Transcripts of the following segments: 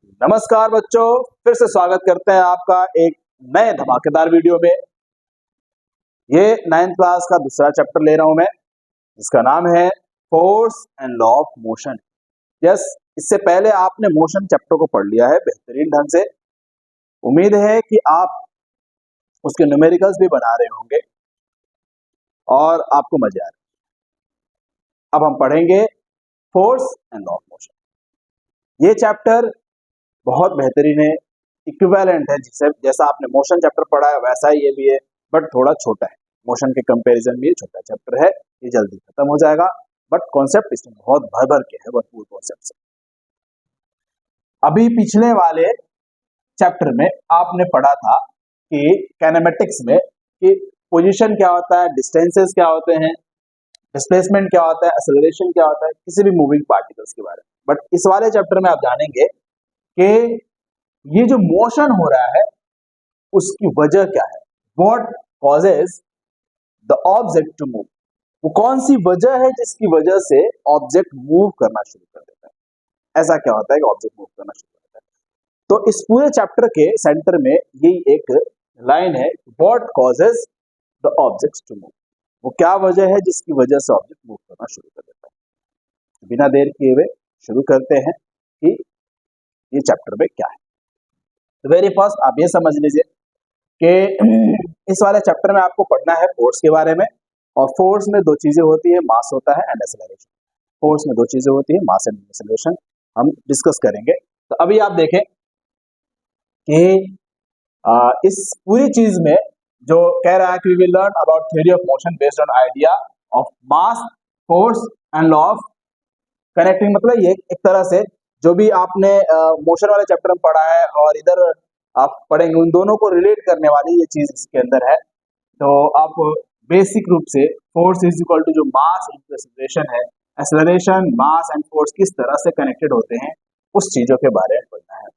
नमस्कार बच्चों, फिर से स्वागत करते हैं आपका एक नए धमाकेदार वीडियो में। ये 9th क्लास का दूसरा चैप्टर ले रहा हूं मैं, जिसका नाम है force and law of motion. Yes, इससे पहले आपने मोशन चैप्टर को पढ़ लिया है बेहतरीन ढंग से। उम्मीद है कि आप उसके न्यूमेरिकल्स भी बना रहे होंगे और आपको मजे आ रहे। अब हम पढ़ेंगे force and law of motion. ये चैप्टर बहुत बेहतरीन है, इक्विवेलेंट है, जिसे जैसा आपने मोशन चैप्टर पढ़ा है वैसा ही ये भी है, बट थोड़ा छोटा है। मोशन के कंपैरिजन में ये छोटा चैप्टर है, ये जल्दी खत्म हो जाएगा, बट कॉन्सेप्ट इसमें बहुत भर भर के है, भरपूर कॉन्सेप्ट है। अभी पिछले वाले चैप्टर में आपने पढ़ा था कि काइनेमेटिक्स में कि पोजीशन क्या होता है, डिस्टेंसेस क्या होते हैं, डिस्प्लेसमेंट क्या होता है, एक्सेलरेशन क्या होता है, किसी भी मूविंग पार्टिकल्स के बारे में। बट इस वाले चैप्टर में आप जानेंगे कि ये जो मोशन हो रहा है उसकी वजह क्या है, what causes the object to move. वो कौन सी वजह है जिसकी वजह से ऑब्जेक्ट मूव करना शुरू कर देता है। ऐसा क्या होता है कि ऑब्जेक्ट मूव करना शुरू कर देता है। तो इस पूरे चैप्टर के सेंटर में यही एक लाइन है, what causes the object to move. वो क्या वजह है जिसकी वजह से ऑब्जेक्ट मूव करना शुरू कर देता है। बिना देर किए हुए शुरू करते हैं कि ये चैप्टर में क्या है। तो वेरी फर्स्ट आप ये समझ लीजिए कि इस वाले चैप्टर में आपको पढ़ना है फोर्स के बारे में, और फोर्स में दो चीजें होती है, मास होता है एंड एक्सेलरेशन। फोर्स में दो चीजें होती है, मास एंड एक्सेलरेशन, हम डिस्कस करेंगे। तो अभी आप देखें कि इस पूरी चीज में जो कह रहा है कि we will learn about theory of motion based on idea of mass, force and law of connecting. मतलब ये एक तरह से जो भी आपने मोशन वाले चैप्टर में पढ़ा है और इधर आप पढ़ेंगे, उन दोनों को रिलेट करने वाली ये चीज इसके अंदर है। तो आप बेसिक रूप से फोर्स इज इक्वल टू जो मास इंटू एक्सेलरेशन है, एक्सेलरेशन, मास एंड फोर्स किस तरह से कनेक्टेड होते हैं, उस चीजों के बारे में पढ़ना है।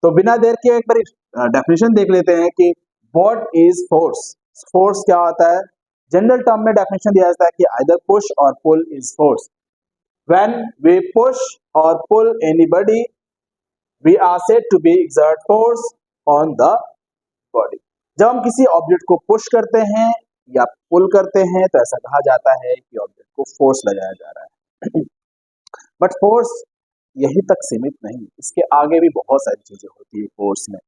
तो बिना देर के एक बार डेफिनेशन देख लेते हैं कि व्हाट इज फोर्स। फोर्स क्या होता है। जनरल टर्म में डेफिनेशन दिया जाता है कि आइदर पुश और pull is force. When we push or pull anybody, we are said to be exert force on the body. जब हम किसी ऑब्जेक्ट को पुश करते हैं या पुल करते हैं तो ऐसा कहा जाता है कि ऑब्जेक्ट को फोर्स लगाया जा रहा है। बट फोर्स यही तक सीमित नहीं, इसके आगे भी बहुत सारी चीजें होती है फोर्स में।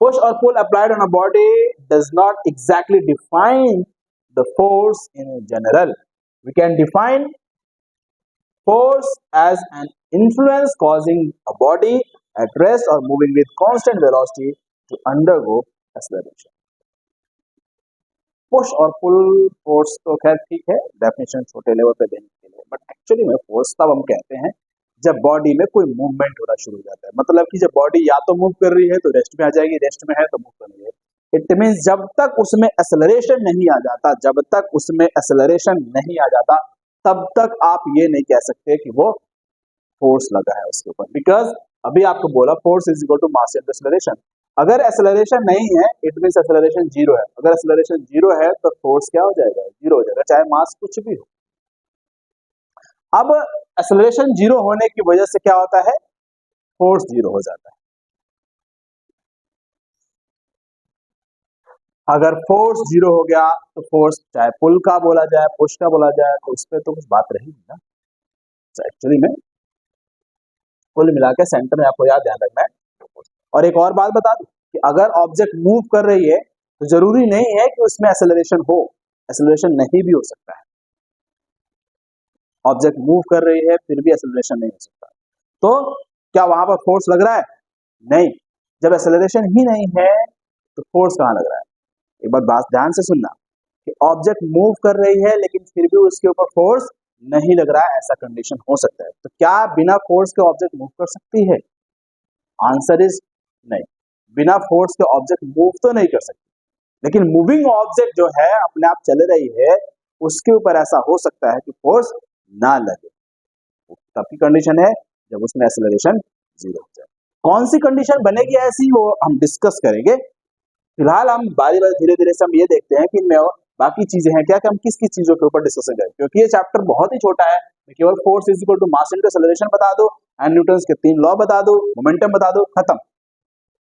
Push or pull applied on a body does not exactly define the force in general. We can define force as an influence causing a body at rest or moving with constant velocity to undergo acceleration. Push और पुल force तो खैर ठीक है, definition छोटे level पे देने के लिए, बट एक्चुअली में फोर्स तब हम कहते हैं जब बॉडी में कोई मूवमेंट होना शुरू हो जाता है। मतलब कि जब बॉडी या तो मूव कर रही है तो रेस्ट में आ जाएगी, रेस्ट में है तो मूव कर रही है। इट मींस जब तक उसमें एक्सेलरेशन नहीं आ जाता, जब तक उसमें एक्सेलरेशन नहीं आ जाता, तब तक आप ये नहीं कह सकते कि वो फोर्स लगा है उसके ऊपर। बिकॉज अभी आपको बोला force is equal to mass into acceleration. अगर एक्सेलरेशन नहीं है इट मींस एक्सेलरेशन जीरो है। अगर एक्सेलरेशन जीरो है तो फोर्स क्या हो जाएगा, जीरो हो जाएगा, चाहे मास कुछ भी हो। अब एक्सेलरेशन जीरो होने की वजह से क्या होता है, फोर्स जीरो हो जाता है। अगर फोर्स जीरो हो गया तो फोर्स चाहे पुल का बोला जाए, पुश का बोला जाए, तो उस पर तो कुछ बात रही नहीं ना। एक्चुअली में कुल मिला के सेंटर में आपको याद ध्यान रखना है। और एक और बात बता दूं कि अगर ऑब्जेक्ट मूव कर रही है तो जरूरी नहीं है कि उसमें एक्सेलरेशन हो, एक्सेलरेशन नहीं भी हो सकता है। ऑब्जेक्ट मूव कर रही है फिर भी एक्सेलरेशन नहीं हो सकता। तो क्या वहां पर फोर्स लग रहा है? नहीं। जब एक्सेलरेशन ही नहीं है तो फोर्स कहां लग रहा है? एक बात ध्यान से सुनना कि ऑब्जेक्ट मूव कर रही है लेकिन फिर भी उसके ऊपर फोर्स नहीं लग रहा है, ऐसा कंडीशन हो सकता है। तो क्या बिना फोर्स के ऑब्जेक्ट मूव कर सकती है? आंसर इज नहीं। बिना फोर्स के ऑब्जेक्ट मूव तो नहीं कर सकती, लेकिन मूविंग ऑब्जेक्ट जो है अपने आप चल रही है, उसके ऊपर ऐसा हो सकता है कि फोर्स ना लगे। तब की कंडीशन है जब उसमें एक्सेलरेशन जीरो हो जाए। कौन सी कंडीशन बनेगी ऐसी, वो हम डिस्कस करेंगे। फिलहाल हम बारी बारी धीरे धीरे से हम ये देखते हैं कि इनमें बाकी चीजें हैं क्या कि हम किस किस चीजों के ऊपर डिस्कशन करें, क्योंकि ये चैप्टर बहुत ही छोटा है। मैं केवल force is equal to mass into acceleration बता दूं एंड न्यूटन के 3 लॉ बता दो, मोमेंटम बता दो, खत्म।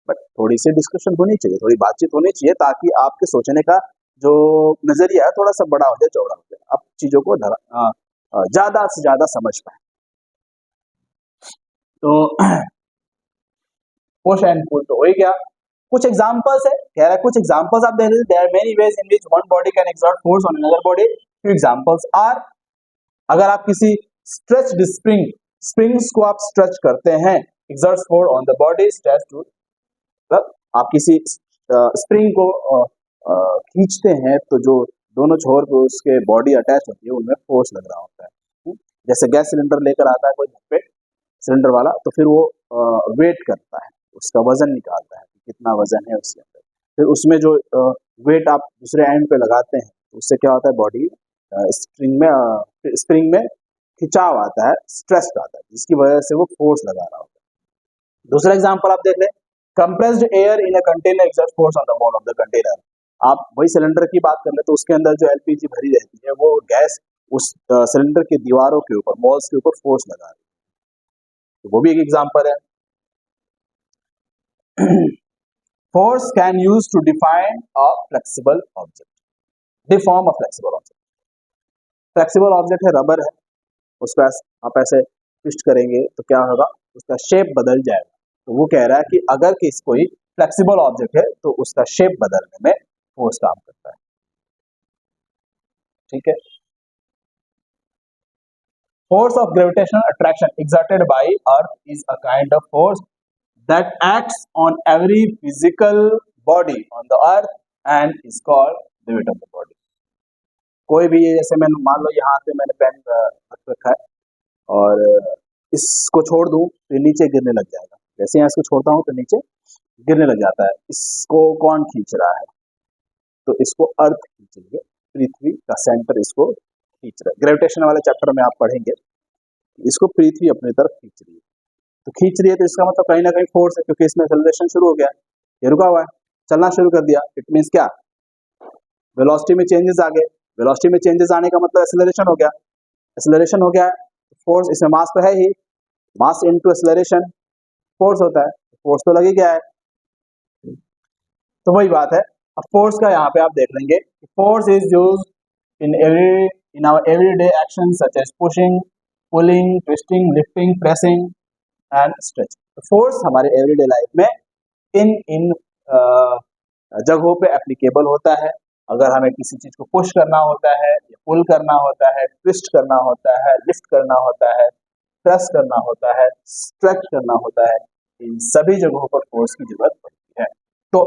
बट थोड़ी सी डिस्कशन होनी चाहिए, थोड़ी बातचीत होनी चाहिए, ताकि आपके सोचने का जो नजरिया है थोड़ा सा बड़ा हो जाए, चौड़ा हो जाए, आप चीजों को ज्यादा से ज्यादा समझ पाए। तो पुश एंड पुल तो हो ही गया। कुछ एग्जांपल्स है, कह रहा है कुछ एग्जांपल्स आप देख लीजिए। There are many ways in which one body can exert force on another body. Few examples are, अगर आप किसी स्ट्रेच्ड स्प्रिंग्स को आप स्ट्रेच करते हैं, exerts force on the body, stretch too, मतलब आप किसी स्प्रिंग को खींचते हैं तो जो दोनों छोर पे उसके बॉडी अटैच होती है उनमें फोर्स लग रहा होता है। जैसे गैस सिलेंडर लेकर आता है कोई घर पे सिलेंडर वाला, तो फिर वो वेट करता है, उसका वजन निकालता है कितना वजन है उसके अंदर, फिर उसमें जो वेट आप दूसरे एंड पे लगाते हैं तो उससे क्या होता है, बॉडी स्प्रिंग में खिंचाव आता है, स्ट्रेस आता है, जिसकी वजह से वो फोर्स लगा रहा होता है। दूसरा एग्जांपल आप देख लें, compressed air in a container exerts force on the wall of the container. आप वही सिलेंडर की बात कर ले तो उसके अंदर जो एलपीजी भरी रहती है वो गैस उस सिलेंडर की दीवारों के ऊपर, वॉल्स के ऊपर फोर्स लगा रही है, तो वो भी एक एग्जांपल है। Force can use to define a flexible object. Deform a flexible object. Flexible object है रबर है, उसका आप ऐसे ट्विस्ट करेंगे तो क्या होगा, उसका शेप बदल जाएगा। तो वो कह रहा है कि अगर कोई फ्लेक्सिबल ऑब्जेक्ट है तो उसका शेप बदलने में फोर्स काम करता है। ठीक है। Force of gravitational attraction exerted by Earth is a kind of force that acts on every physical body on the earth and is called the weight of the body. कोई भी, जैसे मैंने मान लो यहाँ पे मैंने पेन रख रखा है और इसको छोड़ दूं तो नीचे गिरने लग जाएगा, जैसे यहाँ इसको छोड़ता हूँ तो नीचे गिरने लग जाता है। इसको कौन खींच रहा है, तो इसको अर्थ खींच रही है, पृथ्वी का सेंटर इसको खींच रहा है। ग्रेविटेशन वाले चैप्टर में आप पढ़ेंगे, इसको पृथ्वी अपनी तरफ खींच रही है, तो खींच रही है तो इसका मतलब कहीं ना कहीं फोर्स है, क्योंकि इसमें एक्सेलरेशन शुरू हो गया, ये रुका हुआ है, चलना शुरू कर दिया। इट मींस क्या, वेलोसिटी में चेंजेस आ गए, वेलोसिटी में चेंजेस आने का मतलब एक्सेलरेशन हो गया, एक्सेलरेशन हो गया है, फोर्स, इसमें मास तो है ही, मास इनटू एक्सेलरेशन फोर्स होता है, फोर्स तो लग ही गया है। तो वही बात है। अब फोर्स का यहाँ पे आप देख लेंगे, force is used in our everyday action such as pushing, pulling, twisting, lifting, pressing and stretch. Force हमारे एवरीडे लाइफ में इन जगहों पे एप्लीकेबल होता है। अगर हमें किसी चीज को पुश करना होता है, पुल करना होता है, ट्विस्ट करना होता है, लिफ्ट करना होता है, प्रेस करना होता है, स्ट्रेच करना होता है, इन सभी जगहों पर फोर्स की जरूरत पड़ती है। तो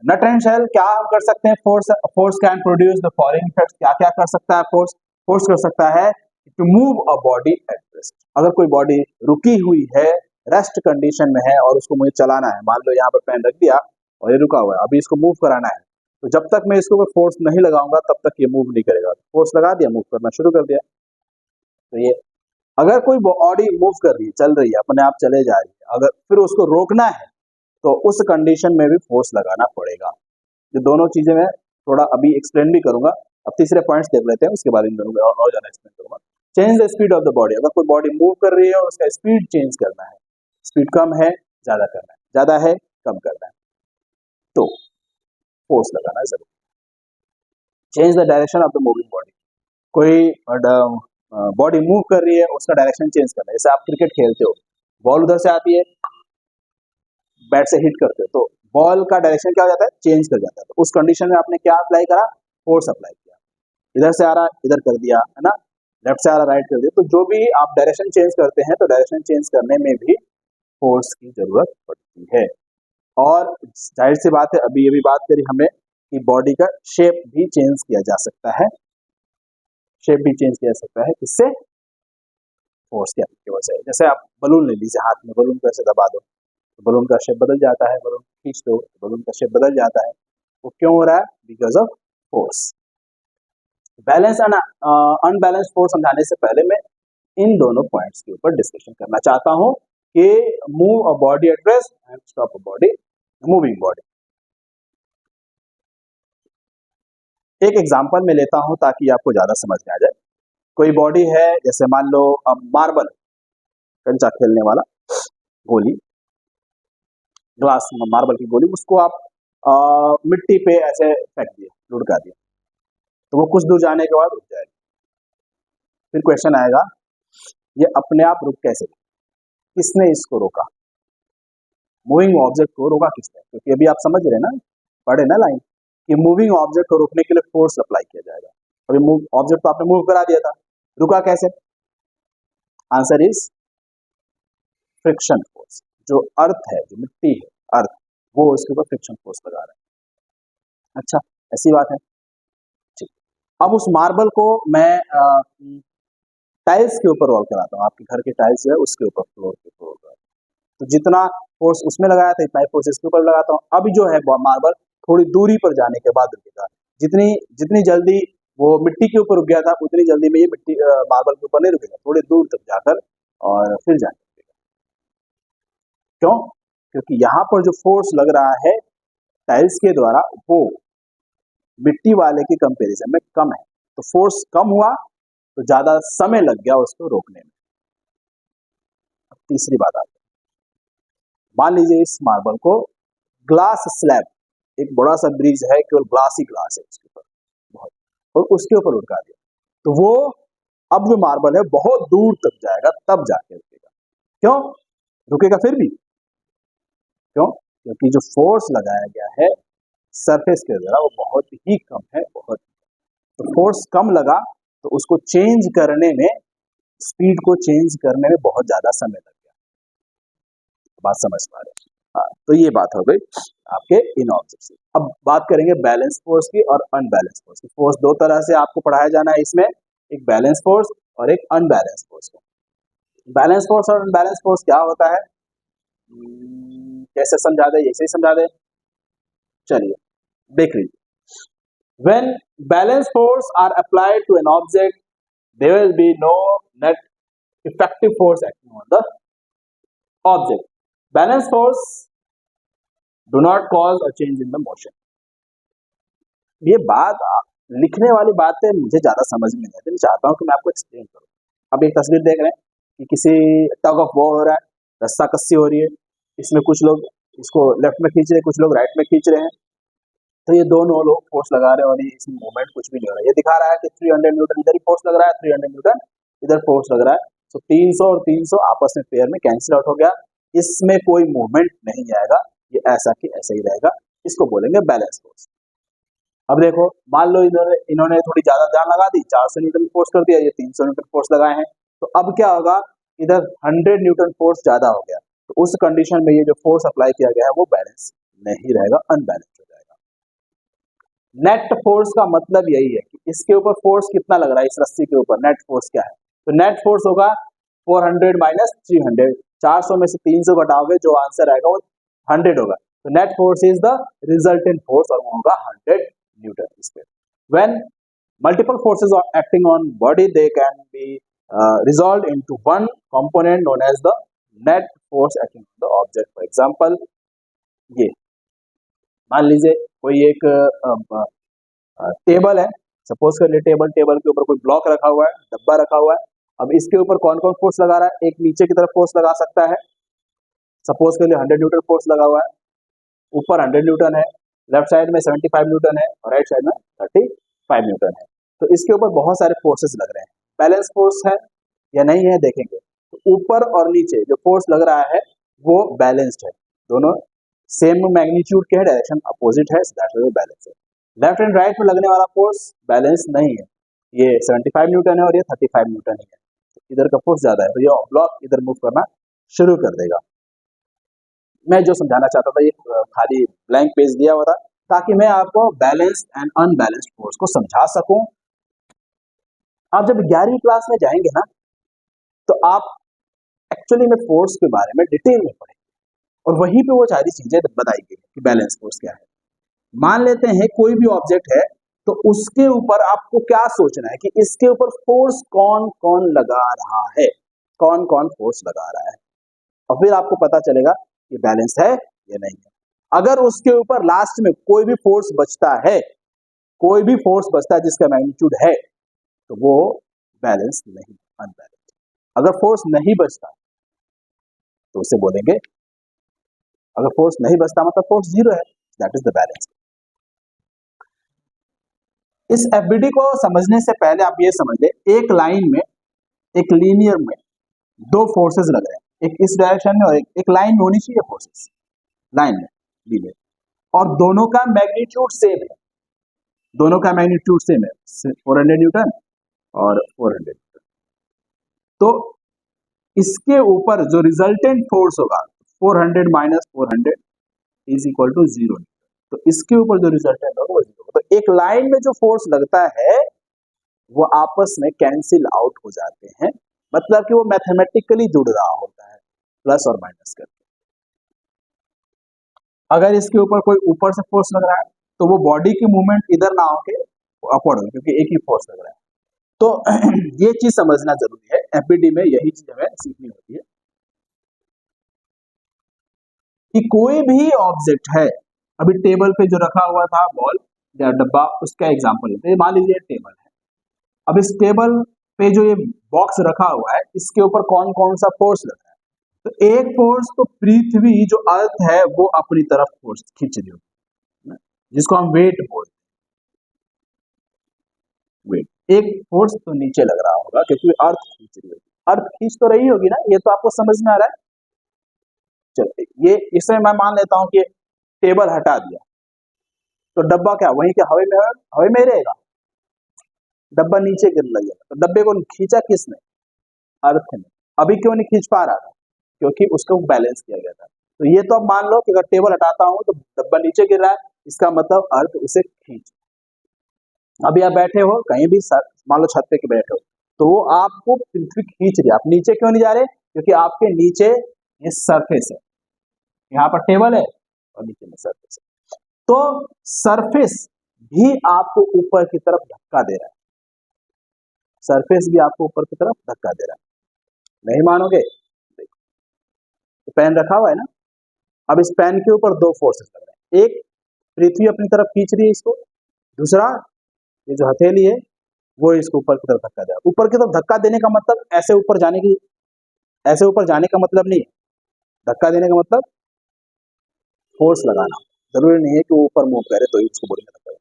नट एंड शेल क्या हम कर सकते हैं, force can produce the following effects. क्या क्या कर सकता है फोर्स कर सकता है to move a body at rest. अगर कोई बॉडी रुकी हुई है, रेस्ट कंडीशन में है और उसको मुझे चलाना है, मान लो यहाँ पर पेन रख दिया और ये रुका हुआ है, अभी इसको मूव कराना है, तो जब तक मैं इसको फोर्स नहीं लगाऊंगा तब तक ये मूव नहीं करेगा। फोर्स लगा दिया, मूव करना शुरू कर दिया। तो ये अगर कोई बॉडी मूव कर रही है, चल रही है, अपने आप चले जा रही है, अगर फिर उसको रोकना है तो उस कंडीशन में भी फोर्स लगाना पड़ेगा। ये दोनों चीजें मैं थोड़ा अभी एक्सप्लेन भी करूंगा। अब तीसरे पॉइंट्स देख लेते हैं, उसके बाद इन दोनों और ज्यादा एक्सप्लेन करूंगा। Change the speed of the body. अगर कोई बॉडी मूव कर रही है और उसका स्पीड चेंज करना है, स्पीड कम है ज्यादा करना है, ज्यादा है कम करना है, तो फोर्स लगाना जरूरी। Change the direction of the moving body. कोई बॉडी मूव कर रही है, उसका डायरेक्शन चेंज करना है। जैसे आप क्रिकेट खेलते हो, बॉल उधर से आती है, बैट से हिट करते हो, तो बॉल का डायरेक्शन क्या हो जाता है, चेंज कर जाता है। तो उस कंडीशन में आपने क्या अप्लाई करा, फोर्स अप्लाई किया। इधर से आ रहा इधर कर दिया है ना, लेफ्ट से आ रहा राइट कर दिया। तो जो भी आप डायरेक्शन चेंज करते हैं तो डायरेक्शन चेंज करने में भी फोर्स की जरूरत पड़ती है। और जाहिर सी बात है, अभी ये भी बात करी हमने कि बॉडी का शेप भी चेंज किया जा सकता है, शेप भी चेंज किया जा सकता है, किससे, फोर्स की वजह से। जैसे आप बलून ले लीजिए, हाथ में बलून कैसे दबा दो तो बलून का शेप बदल जाता है, बलून खींच दो तो बलून का शेप बदल जाता है। वो क्यों हो रहा है, because of force. Balance and unbalance force समझाने से पहले मैं इन दोनों पॉइंट्स के ऊपर डिस्कशन करना चाहता हूं कि move a body at rest and stop a body moving body. एक एग्जांपल मैं लेता हूं ताकि आपको ज्यादा समझ में आ जाए। कोई बॉडी है, जैसे मान लो अब मार्बल, कंचा खेलने वाला गोली, ग्लास मार्बल की गोली, उसको आप मिट्टी पे ऐसे फेंक दिए, लुढ़का दिए, तो वो कुछ दूर जाने के बाद रुक जाएगा। फिर क्वेश्चन आएगा ये अपने आप रुक कैसे गया? किसने इसको रोका? मूविंग ऑब्जेक्ट को रोका किसने? क्योंकि अभी आप समझ रहे हैं ना, पढ़े ना लाइन कि मूविंग ऑब्जेक्ट को रोकने के लिए फोर्स अप्लाई किया जाएगा। अभी मूव ऑब्जेक्ट तो आपने मूव करा दिया था, रुका कैसे? Answer is friction force. जो अर्थ है, जो मिट्टी है, अर्थ, वो उसके ऊपर फ्रिक्शन फोर्स लगा रहा है। अच्छा, ऐसी बात है, ठीक। अब उस मार्बल को मैं टाइल्स के ऊपर रोल कराता हूँ, आपके घर के टाइल्स जो है उसके ऊपर, फ्लोर के ऊपर रोल कराता हूँ, तो जितना फोर्स उसमें लगाया था इतना ही फोर्स इसके ऊपर लगाता हूँ। अब जो है मार्बल थोड़ी दूरी पर जाने के बाद रुकेगा। जितनी जितनी जल्दी वो मिट्टी के ऊपर रुक गया था, उतनी जल्दी में ये मिट्टी मार्बल के ऊपर नहीं रुकेगा, थोड़ी दूर तक जाकर और फिर जाके रुकेगा। क्यों? क्योंकि यहाँ पर जो फोर्स लग रहा है टाइल्स के द्वारा वो मिट्टी वाले की कंपैरिजन में कम है, तो फोर्स कम हुआ तो ज्यादा समय लग गया उसको रोकने में। अब तीसरी बात आती है, मान लीजिए इस मार्बल को ग्लास स्लैब, एक बड़ा सा ब्रिज है, केवल ग्लास ही ग्लास है उसके ऊपर बहुत, और उसके ऊपर उठा दिया, तो वो अब जो मार्बल है बहुत दूर तक जाएगा, तब जाके रुकेगा। क्यों रुकेगा? फिर भी क्यों? क्योंकि जो फोर्स लगाया गया है सरफेस के द्वारा वो बहुत ही कम है, बहुत। तो फोर्स कम लगा तो उसको चेंज करने में, स्पीड को चेंज करने में बहुत ज्यादा समय लग गया। बात समझ पा रहे हैं? हाँ, तो ये बात हो गई आपके इन ऑब्जेक्ट्स की। अब बात करेंगे बैलेंस फोर्स की और अनबैलेंस फोर्स की। फोर्स दो तरह से आपको पढ़ाया जाना है इसमें, एक बैलेंस फोर्स और एक अनबैलेंस फोर्स। बैलेंस फोर्स और अनबैलेंस फोर्स क्या होता है, कैसे समझा दे? ऐसे ही समझा दे, चलिए देख लीजिए। When balance force are applied to an object, there will be no net effective force acting on the object. Balance force do not cause a change in the motion. ये बात लिखने वाली बातें मुझे ज्यादा समझ में नहीं आती, मैं चाहता हूं कि मैं आपको एक्सप्लेन करूं। अब एक तस्वीर देख रहे हैं कि किसी टग ऑफ वॉर हो रहा है, रस्सा कस्सी हो रही है, इसमें कुछ लोग इसको लेफ्ट में खींच रहे हैं, कुछ लोग राइट में खींच रहे हैं, तो ये दोनों लोग फोर्स लगा रहे हैं और ये इसमें मूवमेंट कुछ भी नहीं हो रहा है। ये दिखा रहा है कि 300 न्यूटन इधर ही फोर्स लग रहा है, 300 न्यूटन इधर फोर्स लग रहा है, तो 300 और 300 आपस में पेयर में कैंसिल आउट हो गया, इसमें कोई मूवमेंट नहीं आएगा, ये ऐसा कि ऐसा ही रहेगा, इसको बोलेंगे बैलेंस फोर्स। अब देखो, मान लो इन्होंने थोड़ी ज्यादा जान लगा दी, 400 न्यूटन फोर्स कर दिया, ये 300 न्यूटन फोर्स लगाए हैं, तो अब क्या होगा, इधर 100 न्यूटन फोर्स ज्यादा हो गया, तो उस कंडीशन में ये जो फोर्स अप्लाई किया गया है वो बैलेंस नहीं रहेगा, अनबैलेंस हो जाएगा। नेट फोर्स का मतलब यही है कि इसके ऊपर फोर्स कितना लग रहा है, इस रस्सी के ऊपर नेट फोर्स क्या है, तो नेट फोर्स होगा 400 माइनस 300, 400 में से 300 घटाओगे जो आंसर आएगा वो 100 होगा, तो net force is the resultant force और वो होगा 100 newton square. When multiple forces are acting on body, they can be resolved into one component known as the net force acting on the object. For example, ये मान लीजिए कोई एक table है, suppose कर लिए टेबल के ऊपर कोई ब्लॉक रखा हुआ है, डब्बा रखा हुआ है, अब इसके ऊपर कौन कौन फोर्स लगा रहा है, एक नीचे की तरफ फोर्स लगा सकता है, सपोज कर लिए 100 न्यूटन फोर्स लगा हुआ है, ऊपर 100 न्यूटन है, लेफ्ट साइड में 75 न्यूटन है और राइट साइड में 35 न्यूटन है, तो इसके ऊपर बहुत सारे फोर्सेस लग रहे हैं। बैलेंस फोर्स है या नहीं है देखेंगे, तो ऊपर और नीचे जो फोर्स लग रहा है वो बैलेंस्ड है, दोनों सेम मैग्नीट्यूड के है, डायरेक्शन अपोजिट है, दैट वे बैलेंस है। लेफ्ट एंड राइट में लगने वाला फोर्स बैलेंस नहीं है, ये 75 न्यूटन है और ये 35 न्यूटन है, तो इधर का फोर्स ज्यादा है, तो ये ब्लॉक इधर मूव करना शुरू कर देगा। मैं जो समझाना चाहता था, ये खाली ब्लैंक पेज दिया हुआ था ताकि मैं आपको बैलेंस्ड एंड अनबैलेंस्ड फोर्स को समझा सकूं। आप जब 11वीं क्लास में जाएंगे ना, तो आप एक्चुअली में फोर्स के बारे में डिटेल में पढ़ेंगे और वहीं पे वो सारी चीजें बताई गई कि बैलेंस फोर्स क्या है। मान लेते हैं कोई भी ऑब्जेक्ट है, तो उसके ऊपर आपको क्या सोचना है कि इसके ऊपर फोर्स कौन कौन लगा रहा है, कौन कौन फोर्स लगा रहा है, और फिर आपको पता चलेगा कि बैलेंस है या नहीं है। अगर उसके ऊपर लास्ट में कोई भी फोर्स बचता है, कोई भी फोर्स बचता है जिसका मैग्नीट्यूड है, तो वो बैलेंस नहीं, अनबैलेंस। अगर फोर्स नहीं बचता तो उसे बोलेंगे, अगर फोर्स नहीं बचता मतलब फोर्स जीरो है, दैट इज द बैलेंस। इस एफबीडी को समझने से पहले आप ये समझ ले, एक लाइन में, एक लीनियर में दो फोर्सेस लग रहे हैं, एक इस डायरेक्शन में और एक लाइन में होनी चाहिए फोर्सेस, लाइन में लीनियर, और दोनों का मैग्नीट्यूड सेम है, दोनों का मैग्नीट्यूड सेम है, 400 न्यूटन और 400 न्यूटन। तो इसके ऊपर जो रिजल्टेंट फोर्स होगा 400 माइनस 400 इज इक्वल टू 0, तो इसके ऊपर जो रिजल्टेंट होगा वो 0। तो एक लाइन में जो फोर्स लगता है वो आपस में कैंसिल आउट हो जाते हैं, मतलब कि वो मैथमेटिकली जुड़ रहा होता है प्लस और माइनस करके। अगर इसके ऊपर कोई ऊपर से फोर्स लग रहा है तो वो बॉडी की मूवमेंट इधर ना होके अपवर्ड हो, क्योंकि एक ही फोर्स लग रहा है। तो ये चीज समझना जरूरी है, एफबीडी में यही चीज हमें सीखनी होती है कि कोई भी ऑब्जेक्ट है, अभी टेबल पे जो रखा हुआ था बॉल या डब्बा, उसका एग्जांपल लेते हैं। मान लीजिए टेबल है, अब इस टेबल पे जो ये बॉक्स रखा हुआ है इसके ऊपर कौन कौन सा फोर्स लग रहा है, तो एक फोर्स तो पृथ्वी जो अर्थ है वो अपनी तरफ फोर्स खींच रही होगी, जिसको हम वेट बोलते हैं, वेट। एक फोर्स तो नीचे लग रहा होगा क्योंकि अर्थ खींच रही होगी, अर्थ खींच तो रही होगी ना, ये तो आपको समझ में आ रहा है। चलिए, ये इसमें मैं मान लेता हूं कि टेबल हटा दिया तो डब्बा क्या वहीं के हवा में ही रहेगा, डब्बा नीचे गिर लगेगा। तो डब्बे को खींचा किसने, अर्थ ने। अभी क्यों नहीं खींच पा रहा था, क्योंकि उसको बैलेंस किया गया था। तो ये तो अब मान लो कि अगर टेबल हटाता हूं तो डब्बा नीचे गिर रहा है, इसका मतलब अर्थ उसे खींच। अभी आप बैठे हो कहीं भी, मान लो छत पे के बैठे हो, तो वो आपको पृथ्वी खींच रही है। आप नीचे क्यों नहीं जा रहे, क्योंकि आपके नीचे ये सरफेस है, यहाँ पर टेबल है और नीचे में सरफेस है। तो सरफेस भी आपको ऊपर की तरफ धक्का दे रहा है, सरफेस भी आपको ऊपर की तरफ धक्का दे रहा है। नहीं मानोगे, तो पेन रखा हुआ है ना, अब इस पेन के ऊपर दो फोर्सेस लग रहे हैं, एक पृथ्वी अपनी तरफ खींच रही है इसको, दूसरा ये जो हथेली है वो इसको ऊपर की तरफ धक्का दे रहा है। ऊपर की तरफ धक्का देने का मतलब ऐसे ऊपर जाने की, ऐसे ऊपर जाने का मतलब नहीं है, धक्का देने का मतलब फोर्स लगाना। जरूरी नहीं है कि वो ऊपर मूव करे तो इसको बोलेंगे धक्का।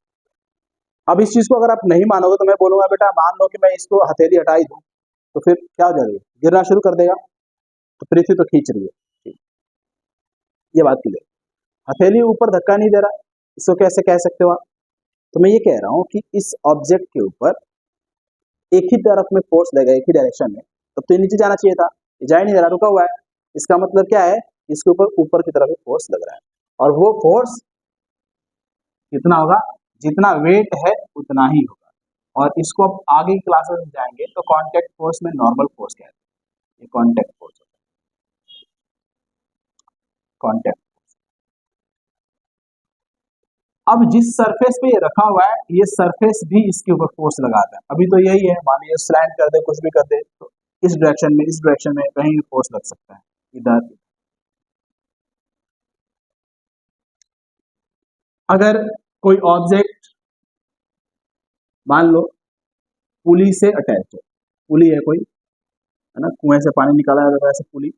अब इस चीज को अगर आप नहीं मानोगे तो मैं बोलूंगा बेटा मान लो कि मैं इसको हथेली हटाई दूं, तो फिर क्या हो जाएगा, गिरना शुरू कर देगा, तो पृथ्वी तो खींच रही है, ये बात क्लियर। हथेली ऊपर धक्का नहीं दे रहा, इसको कैसे कह सकते हो आप। तो मैं ये कह रहा हूं कि इस ऑब्जेक्ट के ऊपर एक ही तरफ में फोर्स लगेगा, एक ही डायरेक्शन में, तब तो ये नीचे जाना चाहिए था, ये जा ही नहीं रहा, रुका हुआ है। इसका मतलब क्या है, इसके ऊपर की तरफ फोर्स लग रहा है, और वो फोर्स कितना होगा, जितना वेट है उतना ही होगा। और इसको अब आगे की क्लासेस में जाएंगे तो कांटेक्ट फोर्स में नॉर्मल फोर्स कहते हैं, ये कांटेक्ट फोर्स होता है, कांटेक्ट। अब जिस सरफेस पे ये रखा हुआ है ये सरफेस भी इसके ऊपर फोर्स लगाता है। अभी तो यही है, मान लीजिए स्लैंट कर दे, कुछ भी कर दे, तो इस डायरेक्शन में कहीं भी फोर्स लग सकता है, इधर। अगर कोई ऑब्जेक्ट मान लो पुली से अटैच है, पुली है कोई, है ना, कुएं से पानी निकाला जाता है वैसे पुली,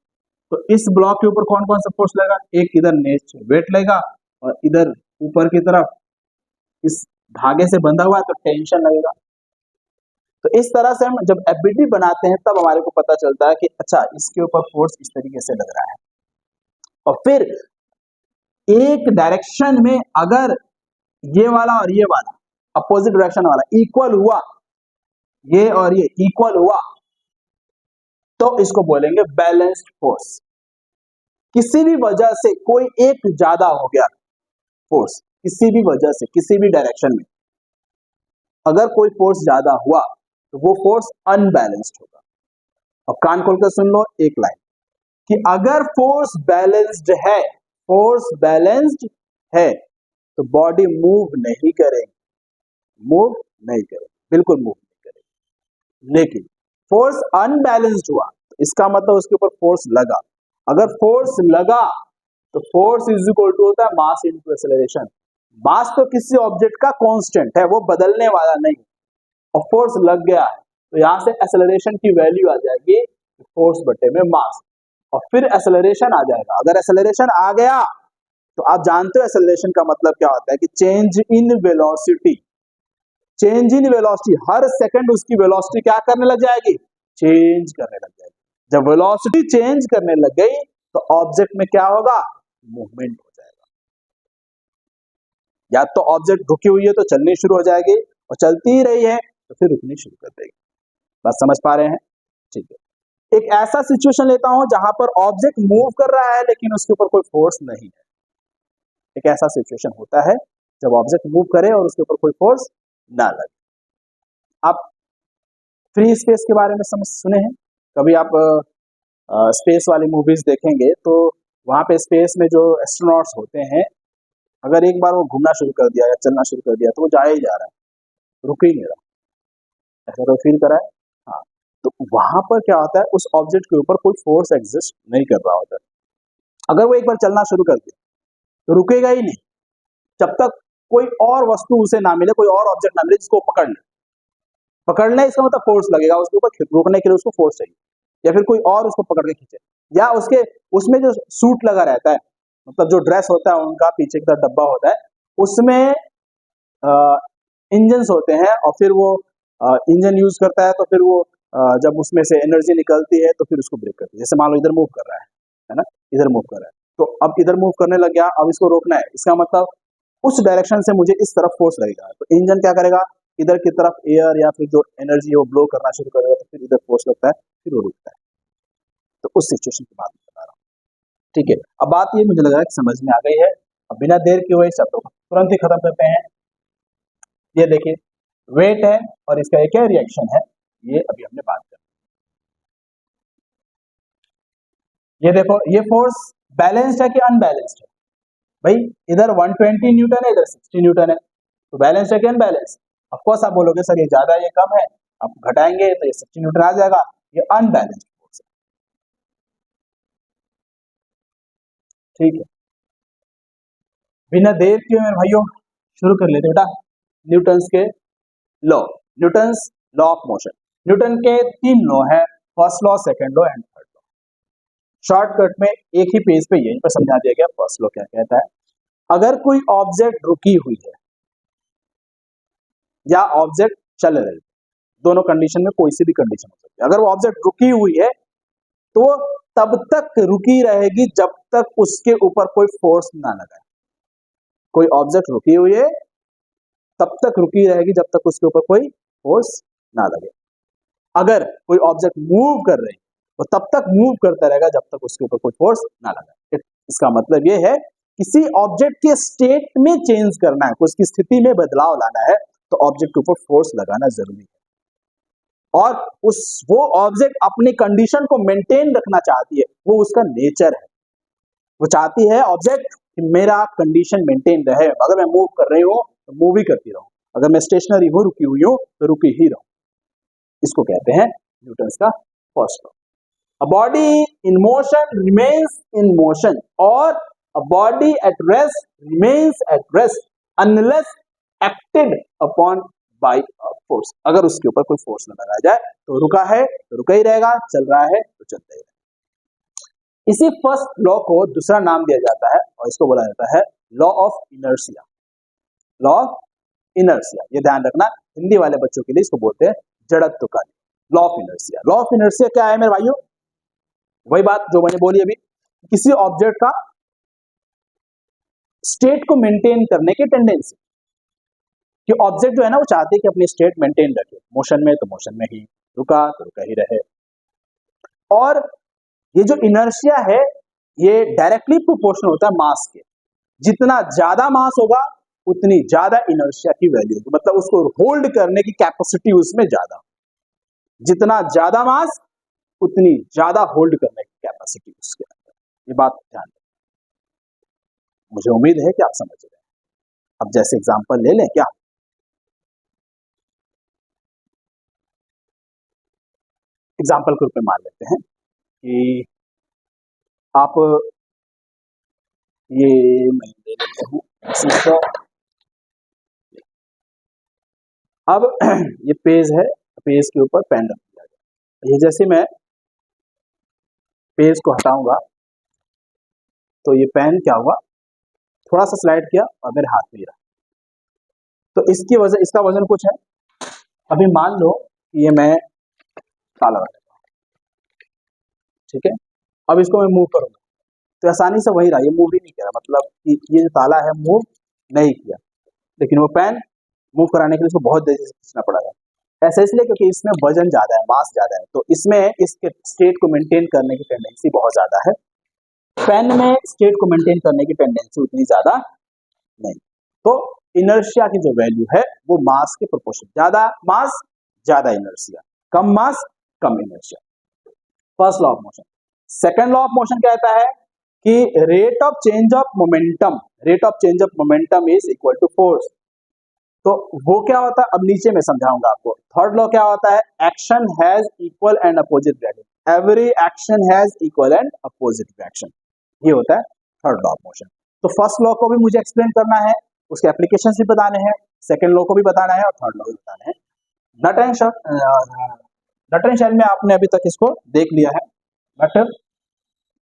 तो इस ब्लॉक के ऊपर कौन कौन सा फोर्स लगेगा, एक इधर नेचुरल वेट लगेगा और इधर ऊपर की तरफ इस धागे से बंधा हुआ है तो टेंशन लगेगा। तो इस तरह से हम जब एफबीडी बनाते हैं तब हमारे को पता चलता है कि अच्छा इसके ऊपर फोर्स इस तरीके से लग रहा है। और फिर एक डायरेक्शन में अगर ये वाला और ये वाला अपोजिट डायरेक्शन वाला इक्वल हुआ, ये और ये इक्वल हुआ, तो इसको बोलेंगे बैलेंस्ड फोर्स। किसी भी वजह से कोई एक ज्यादा हो गया फोर्स, किसी भी वजह से किसी भी डायरेक्शन में अगर कोई फोर्स ज्यादा हुआ तो वो फोर्स अनबैलेंस्ड होगा। अब कान खोलकर सुन लो एक लाइन, कि अगर फोर्स बैलेंस्ड है, फोर्स बैलेंस्ड है तो बॉडी मूव नहीं करेगी, मूव नहीं करेगी, बिल्कुल मूव नहीं करेगी। लेकिन फोर्स अनबैलेंस्ड हुआ तो इसका मतलब उसके ऊपर फोर्स लगा। अगर फोर्स लगा तो फोर्स इज इक्वल टू होता है मास इनटू एक्सेलरेशन। मास तो किसी ऑब्जेक्ट का कांस्टेंट है, वो बदलने वाला नहीं, और फोर्स लग गया है तो यहां से एक्सेलरेशन की वैल्यू आ जाएगी फोर्स बटे में मास। और फिर एक्सेलरेशन आ जाएगा। अगर एक्सेलरेशन आ गया तो आप जानते हो एक्सेलरेशन का मतलब क्या होता है कि change in velocity. Change in velocity, her second उसकी वेलोसिटी क्या करने लग जाएगी, चेंज करने लग जाएगी। जब वेलोसिटी चेंज करने लग गई तो ऑब्जेक्ट में क्या होगा, मूवमेंट हो जाएगा। या तो ऑब्जेक्ट रुकी हुई है तो चलनी शुरू हो जाएगी, और चलती ही रही है तो फिर रुकनी शुरू कर देगी। बात समझ पा रहे हैं? ठीक है। एक ऐसा सिचुएशन लेता हूं जहां पर ऑब्जेक्ट मूव कर रहा है लेकिन उसके ऊपर कोई फोर्स नहीं है। एक ऐसा सिचुएशन होता है जब ऑब्जेक्ट मूव करे और उसके ऊपर कोई फोर्स ना लगे। आप फ्री स्पेस के बारे में सुने हैं कभी? आप स्पेस वाली मूवीज देखेंगे तो वहां पे स्पेस में जो एस्ट्रोनॉट्स होते हैं, अगर एक बार वो घूमना शुरू कर दिया या चलना शुरू कर दिया तो वो जा ही जा रहा है, रुक ही नहीं रहा। ऐसा तो फील करा है? हाँ। तो वहां पर क्या होता है, उस ऑब्जेक्ट के ऊपर कोई फोर्स एग्जिस्ट नहीं कर रहा होता। अगर वो एक बार चलना शुरू कर दिया तो रुकेगा ही नहीं जब तक कोई और वस्तु उसे ना मिले, कोई और ऑब्जेक्ट ना मिले जिसको पकड़ ले। पकड़ने इसका मतलब फोर्स लगेगा उसके ऊपर, रोकने के लिए उसको फोर्स चाहिए, या फिर कोई और उसको पकड़ के खींचे, या उसके उसमें जो सूट लगा रहता है, मतलब जो ड्रेस होता है उनका पीछे की तरफ डब्बा होता है, उसमें इंजन्स होते हैं, और फिर वो इंजन यूज करता है तो फिर वो जब उसमें से एनर्जी निकलती है तो फिर उसको ब्रेक करती है। जैसे मान लो इधर मूव कर रहा है ना, इधर मूव कर रहा है, तो अब इधर मूव करने लग गया, अब इसको रोकना है, इसका मतलब उस डायरेक्शन से मुझे इस तरफ फोर्स लगेगा, तो इंजन क्या करेगा, इधर की तरफ एयर या फिर जो एनर्जी है वो ब्लो करना शुरू करेगा, तो फिर इधर फोर्स लगता है, फिर वो रुकता है। तो उस सिचुएशन की बात बता रहा हूँ। ठीक है, अब बात ये मुझे लग रहा है कि समझ में आ गई है। अब बिना देर किए हुए शब्दों को तुरंत ही खत्म करते हैं। ये देखिए वेट है और इसका एक क्या रिएक्शन है, ये अभी हमने बात कर। ये देखो, ये फोर्स बैलेंस्ड है कि अनबैलेंस्ड है? भाई इधर 120 न्यूटन है, इधर 60 न्यूटन है, तो बैलेंस है कि अनबैलेंस? ऑफ कोर्स आप बोलोगे सर ये ज्यादा ये कम है, आप घटाएंगे तो ये 60 न्यूटन आ जाएगा, ये अनबैलेंस्ड फोर्स है। ठीक है, बिना देर किए मेरे भाइयों शुरू कर लेते बेटा न्यूटन्स के law. Newton's law of motion, Newton के 3 लॉ है, first law, second law and third law. Shortcut में एक ही पेज पे यहीं पर समझा दिया गया। फर्स्ट लॉ क्या कहता है, अगर कोई ऑब्जेक्ट रुकी हुई है या ऑब्जेक्ट चल रही है, दोनों कंडीशन में कोई सी भी कंडीशन हो सकती है। अगर वो ऑब्जेक्ट रुकी हुई है तो वो तब तक रुकी रहेगी जब तक उसके ऊपर कोई फोर्स ना लगाए। कोई ऑब्जेक्ट रुकी हुई है तब तक रुकी रहेगी जब तक उसके ऊपर कोई फोर्स ना लगे। अगर कोई ऑब्जेक्ट मूव कर रही है तो तब तक मूव करता रहेगा जब तक उसके ऊपर कोई फोर्स ना लगे। इसका मतलब ये है किसी ऑब्जेक्ट के स्टेट में चेंज करना है, उसकी स्थिति में बदलाव लाना है, तो ऑब्जेक्ट के ऊपर फोर्स लगाना जरूरी है। और वो ऑब्जेक्ट अपनी कंडीशन को मेंटेन रखना चाहती है, वो उसका नेचर है। वो चाहती है ऑब्जेक्ट कि मेरा कंडीशन मेंटेन रहे, अगर मैं मूव कर रही हूँ तो मूव ही करती रहूं, अगर मैं स्टेशनरी हूँ, रुकी हुई हूँ तो रुकी ही रहूं। इसको कहते हैं न्यूटन्स का first law. A body in motion remains in motion और a body at rest remains at rest unless acted upon by force. अगर उसके ऊपर कोई फोर्स न लगाया जाए तो रुका है तो रुका ही रहेगा, चल रहा है तो चलता ही रहेगा। इसी फर्स्ट लॉ को दूसरा नाम दिया जाता है और इसको बोला जाता है law of inertia. Law of inertia, ये ध्यान रखना, हिंदी वाले बच्चों के लिए इसको बोलते हैं जड़त्व का law of inertia. Law of inertia क्या है मेरे भाइयों? वही बात जो मैंने बोली अभी, किसी ऑब्जेक्ट का स्टेट को मेंटेन करने की टेंडेंसी, कि ऑब्जेक्ट जो है ना वो चाहते हैं कि अपनी स्टेट मेंटेन रखे, मोशन में तो मोशन में ही, रुका तो रुका ही रहे। और ये जो इनर्शिया है ये डायरेक्टली प्रोपोर्शनल होता है मास के। जितना ज्यादा मास होगा उतनी ज्यादा इनर्शिया की वैल्यू होगी, मतलब उसको होल्ड करने की कैपेसिटी उसमें ज्यादा। जितना ज्यादा मास उतनी ज्यादा होल्ड करने की कैपेसिटी उसके अंदर। ये बात ध्यान रखें, मुझे उम्मीद है कि आप समझ रहे हैं। अब जैसे एग्जांपल ले लें क्या, एग्जांपल के रूप में मान लेते हैं कि आप ये मैं ले लेता हूं अब ये पेज है, पेज के ऊपर पेन रख दिया गया। ये जैसे मैं पेज को हटाऊंगा तो ये पेन क्या हुआ, थोड़ा सा स्लाइड किया और मेरे हाथ में ही रहा। तो इसकी वजह, इसका वजन कुछ है। अभी मान लो ये मैं ताला रख देता हूं, ठीक है। अब इसको मैं मूव करूंगा तो आसानी से वही रहा, ये मूव ही नहीं किया, मतलब कि ये जो ताला है मूव नहीं किया, लेकिन वो पेन मूव कराने के लिए इसको बहुत देर से खींचना पड़ेगा। ऐसा इसलिए क्योंकि इसमें वजन ज्यादा है, मास ज्यादा है, तो इसमें इसके स्टेट को मेंटेन करने की टेंडेंसी बहुत ज्यादा है। पेन में स्टेट को मेंटेन करने की टेंडेंसी उतनी ज्यादा नहीं। तो इनर्शिया की जो वैल्यू है वो मास के प्रोपोर्शन, ज्यादा मास ज्यादा इनर्शिया, कम मास कम inertia. First law of motion. Second law of motion कहता है कि rate of change of momentum, rate of change of momentum is equal to force. तो वो क्या होता है अब नीचे में समझाऊंगा आपको। थर्ड लॉ क्या होता है, action has equal and opposite reaction, every action has equal and opposite reaction, ये होता है थर्ड लॉ ऑफ मोशन। तो फर्स्ट लॉ को भी मुझे एक्सप्लेन करना है, उसके एप्लीकेशंस भी बताने हैं, सेकंड लॉ को भी बताना है और थर्ड लॉ भी बताना है। नट एंड शेल में आपने अभी तक इसको देख लिया है, बट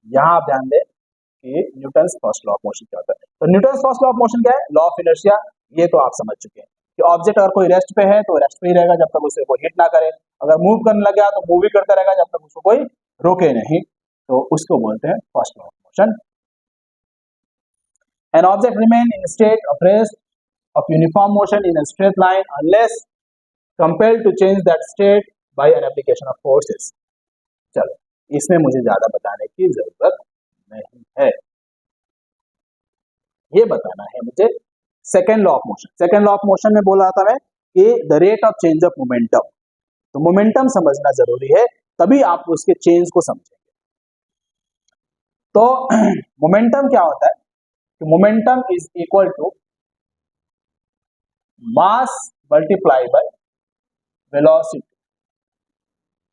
यहाँ आप ध्यान दें कि Newton's first law of motion क्या होता है। तो Newton's first law of motion क्या है, लॉ ऑफ इनर्शिया, ये तो आप समझ चुके हैं कि ऑब्जेक्ट अगर कोई रेस्ट पे है तो रेस्ट पे ही रहेगा जब तक उसे कोई हिट ना करे, अगर मूव करने लग गया तो मूव ही करता रहेगा जब तक उसको कोई रोके नहीं, तो उसको बोलते हैं first law of motion. An object remain in state of rest of uniform motion in a straight line unless compelled to change that state by an application of forces। चलो, इसमें मुझे ज्यादा बताने की जरूरत नहीं है, ये बताना है मुझे second law of motion. Second law of motion में बोल रहा था मैं कि the rate of change of momentum, तो मोमेंटम समझना जरूरी है, तभी आप उसके चेंज को समझेंगे। तो मोमेंटम क्या होता है, momentum is equal to mass multiply by velocity.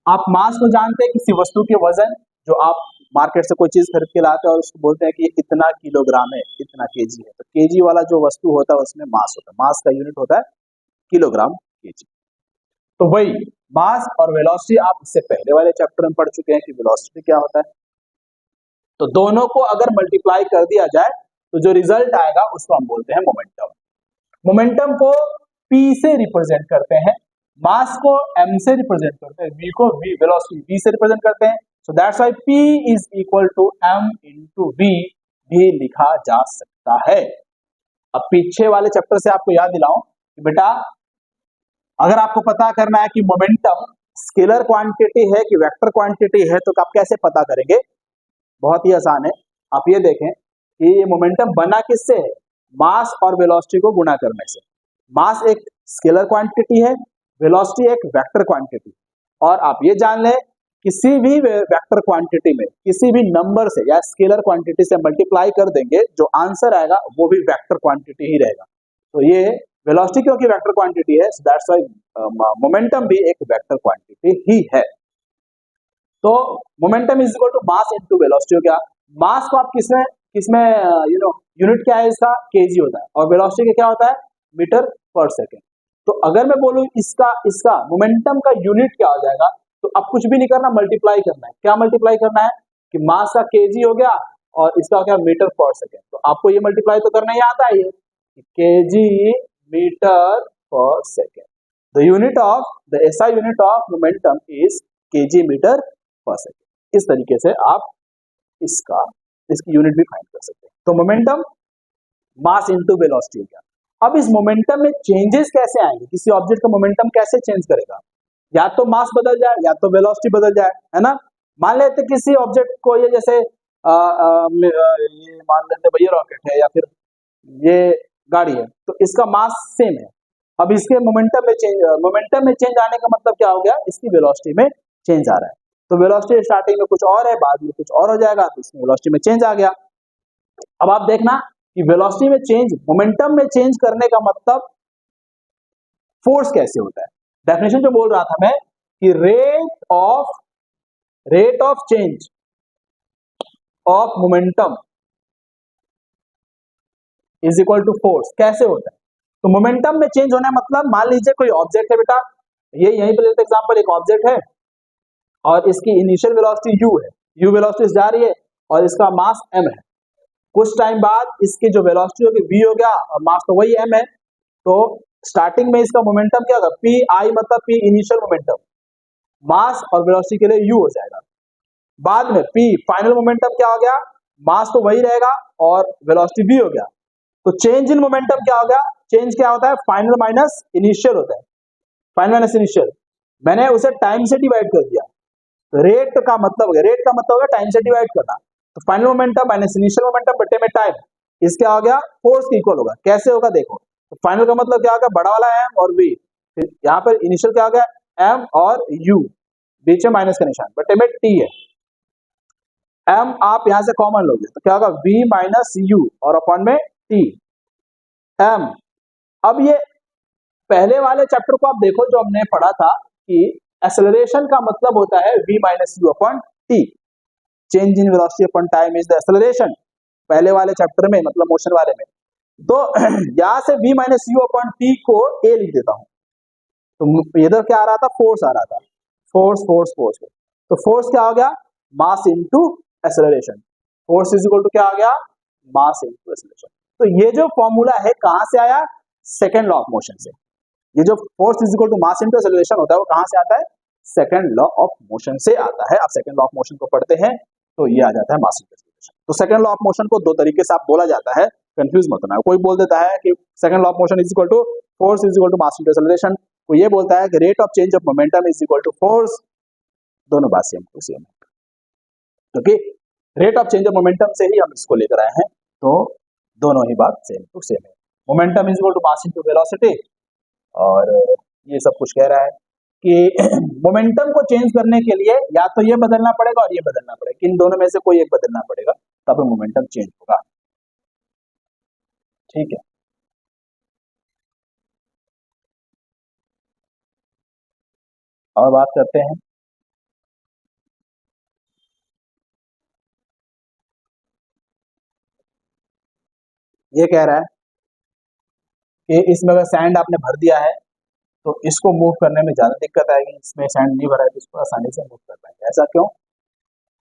आप मास को जानते हैं, किसी वस्तु के वजन, जो आप मार्केट से कोई चीज खरीद के लाते हैं और उसको बोलते हैं कि इतना किलोग्राम है, इतना केजी है, तो केजी वाला जो वस्तु होता है उसमें मास होता है, मास का यूनिट होता है किलोग्राम केजी। तो वही मास और वेलोसिटी आप इससे पहले वाले चैप्टर में पढ़ चुके हैं कि वेलोसिटी क्या होता है। तो दोनों को अगर मल्टीप्लाई कर दिया जाए तो जो रिजल्ट आएगा उसको हम बोलते हैं मोमेंटम। मोमेंटम को P से रिप्रेजेंट करते हैं, मास को M से रिप्रेजेंट करते हैं, V को V, वेलोसिटी V से रिप्रेजेंट करते हैं। So that's why P is equal to M into V भी लिखा जा सकता है। अब पीछे वाले चैप्टर से आपको याद दिलाऊं कि बेटा अगर आपको पता करना है कि मोमेंटम स्केलर क्वांटिटी है कि वेक्टर क्वांटिटी है, तो आप कैसे पता करेंगे, बहुत ही आसान है। आप ये देखें कि ये मोमेंटम बना किससे है, मास और वेलोसिटी को गुणा करने से। मास एक स्केलर क्वांटिटी है, वेलोसिटी एक वेक्टर क्वांटिटी, और आप ये जान लें किसी भी वेक्टर क्वांटिटी में किसी भी नंबर से या स्केलर क्वांटिटी से मल्टीप्लाई कर देंगे, जो आंसर आएगा वो भी वेक्टर क्वांटिटी ही रहेगा। तो ये वेलोसिटी क्योंकि वेक्टर क्वांटिटी है, दैट्स व्हाई मोमेंटम भी एक वेक्टर क्वांटिटी ही है। तो momentum is equal to mass into velocity हो गया। मास को आप किसमें किसमें यूनिट क्या है इसका, केजी होता है, और वेलोसिटी क्या होता है, मीटर पर सेकेंड। तो अगर मैं बोलूं इसका इसका मोमेंटम का यूनिट क्या हो जाएगा, तो अब कुछ भी नहीं करना, मल्टीप्लाई करना है। क्या मल्टीप्लाई करना है कि मास का केजी हो गया और इसका हो गया मीटर पर सेकेंड। तो आपको ये मल्टीप्लाई तो करना ही आता है, ये KG metre per second. The unit of the SI unit of momentum is KG metre per second. इस तरीके से आप इसकी यूनिट भी फाइंड कर सकते हैं। तो मोमेंटम मास इनटू वेलोसिटी हो गया। अब इस मोमेंटम में चेंजेस कैसे आएंगे, किसी ऑब्जेक्ट का मोमेंटम कैसे चेंज करेगा, या तो मास बदल जाए या तो वेलोसिटी बदल जाए, है ना। मान लेते किसी ऑब्जेक्ट को, ये जैसे ये मान लेते भैया रॉकेट है या फिर ये गाड़ी है, तो इसका मास सेम है। अब इसके मोमेंटम में चेंज आने का मतलब क्या हो गया, इसकी वेलोसिटी में चेंज आ रहा है। तो वेलोसिटी स्टार्टिंग में कुछ और है, बाद में कुछ और हो जाएगा, तो इसमें वेलोसिटी में चेंज आ गया। अब आप देखना कि वेलोसिटी में चेंज, मोमेंटम में चेंज करने का मतलब फोर्स कैसे होता है। डेफिनेशन जो बोल रहा था मैं कि rate of change of momentum is equal to force. कैसे होता है, तो मोमेंटम में चेंज होना है मतलब, मान लीजिए कोई ऑब्जेक्ट है बेटा, ये यहीं पर लेते एग्जांपल, एक ऑब्जेक्ट है और इसकी इनिशियल वेलोसिटी u है, u वेलोसिटी जा रही है और इसका मास m है। कुछ टाइम बाद इसकी जो वेलोसिटी होगी v हो गया और मास तो वही m है, तो स्टार्टिंग में इसका मोमेंटम क्या होगा, पी आई मतलब पी इनिशियल मोमेंटम, मास और वेलोसिटी के लिए u हो जाएगा। बाद में p फाइनल मोमेंटम क्या हो गया, मास तो वही रहेगा और वेलोसिटी v हो गया। तो चेंज इन मोमेंटम क्या हो गया, चेंज क्या होता है, फाइनल माइनस इनिशियल होता है, फाइनल माइनस इनिशियल। मैंने उसे टाइम से डिवाइड कर दिया, तो रेट का मतलब हो गया, रेट का मतलब हो गया टाइम से डिवाइड करना। तो final momentum minus initial momentum बटे में टाइम, इसका हो गया फोर्स के इक्वल होगा। कैसे होगा देखो, तो फाइनल का मतलब क्या होगा, बड़ा वाला m और v, फिर यहाँ पर इनिशियल क्या हो गया m और u, बीच में माइनस का निशान, बटे में t है। m आप यहां से कॉमन लोगे तो क्या होगा, v माइनस u और अपॉन में t m। अब ये पहले वाले चैप्टर को आप देखो जो हमने पढ़ा था कि एक्सेलरेशन का मतलब होता है v minus you upon T, change in velocity upon time is the acceleration, पहले वाले चैप्टर में मतलब मोशन वाले में। तो यहां से v minus you upon T को a लिख देता हूं, तो इधर क्या आ रहा था, फोर्स आ रहा था, फोर्स फोर्स फोर्स। तो फोर्स क्या हो गया, mass into acceleration, force is equal to क्या आ गया, मास इनटू एक्सेलरेशन। तो ये जो फॉर्मूला है कहां से आया, सेकंड लॉ ऑफ मोशन से। ये जो force is equal to mass into acceleration होता है वो कहां से आता है, सेकंड लॉ ऑफ मोशन से आता है। आप सेकंड लॉ ऑफ मोशन को पढ़ते हैं तो ये आ जाता है मास इनटू एक्सेलरेशन। तो सेकंड लॉ ऑफ मोशन को दो तरीके से आप बोला जाता है, कंफ्यूज मत होना। कोई बोल देता है कि second law of motion is equal to force is equal to mass into acceleration, कोई ये बोलता है कि rate of change of momentum is equal to force, दोनों बात सेम टू सेम है, क्योंकि rate of change of momentum से ही हम इसको लेकर आए हैं, तो दोनों ही बात सेम टू सेम है। Momentum is equal to mass into velocity, और ये सब कुछ कह रहा है कि मोमेंटम को चेंज करने के लिए या तो ये बदलना पड़ेगा और ये बदलना पड़ेगा, इन दोनों में से कोई एक बदलना पड़ेगा तब मोमेंटम चेंज होगा। ठीक है, और बात करते हैं ये कह रहा है कि इसमें अगर सैंड आपने भर दिया है तो इसको मूव करने में ज्यादा दिक्कत आएगी, इसमें सैंड नहीं भरा है तो इसको आसानी से मूव कर पाएंगे। ऐसा क्यों,